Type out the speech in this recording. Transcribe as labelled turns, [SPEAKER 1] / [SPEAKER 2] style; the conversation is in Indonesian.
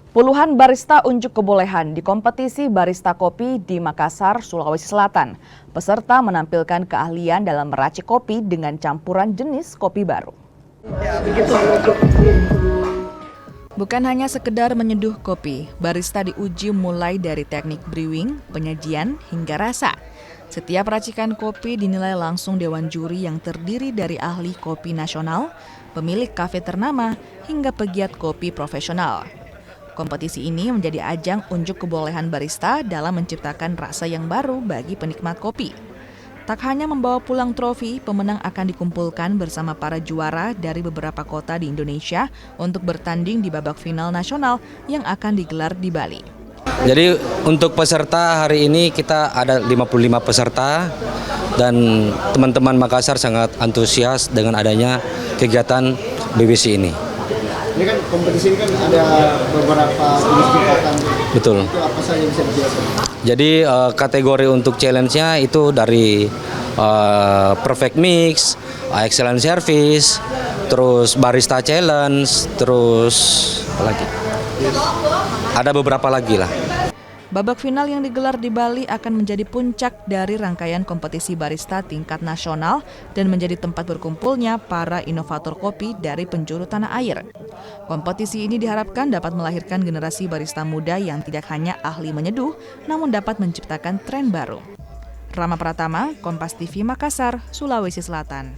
[SPEAKER 1] Puluhan barista unjuk kebolehan di kompetisi barista kopi di Makassar, Sulawesi Selatan. Peserta menampilkan keahlian dalam meracik kopi dengan campuran jenis kopi baru. Bukan hanya sekedar menyeduh kopi, barista diuji mulai dari teknik brewing, penyajian, hingga rasa. Setiap racikan kopi dinilai langsung dewan juri yang terdiri dari ahli kopi nasional, pemilik kafe ternama, hingga pegiat kopi profesional. Kompetisi ini menjadi ajang unjuk kebolehan barista dalam menciptakan rasa yang baru bagi penikmat kopi. Tak hanya membawa pulang trofi, pemenang akan dikumpulkan bersama para juara dari beberapa kota di Indonesia untuk bertanding di babak final nasional yang akan digelar di Bali.
[SPEAKER 2] Jadi untuk peserta hari ini kita ada 55 peserta dan teman-teman Makassar sangat antusias dengan adanya kegiatan BBC ini.
[SPEAKER 3] Ini kan kompetisi ini kan ada beberapa jenis tingkatan.
[SPEAKER 2] Betul.
[SPEAKER 3] Itu apa saja bisa dijelaskan?
[SPEAKER 2] Jadi kategori untuk challenge-nya itu dari perfect mix, excellent service, terus barista challenge, terus apa lagi? Ada beberapa lagi lah.
[SPEAKER 1] Babak final yang digelar di Bali akan menjadi puncak dari rangkaian kompetisi barista tingkat nasional dan menjadi tempat berkumpulnya para inovator kopi dari penjuru tanah air. Kompetisi ini diharapkan dapat melahirkan generasi barista muda yang tidak hanya ahli menyeduh, namun dapat menciptakan tren baru. Rama Pratama, Kompas TV Makassar, Sulawesi Selatan.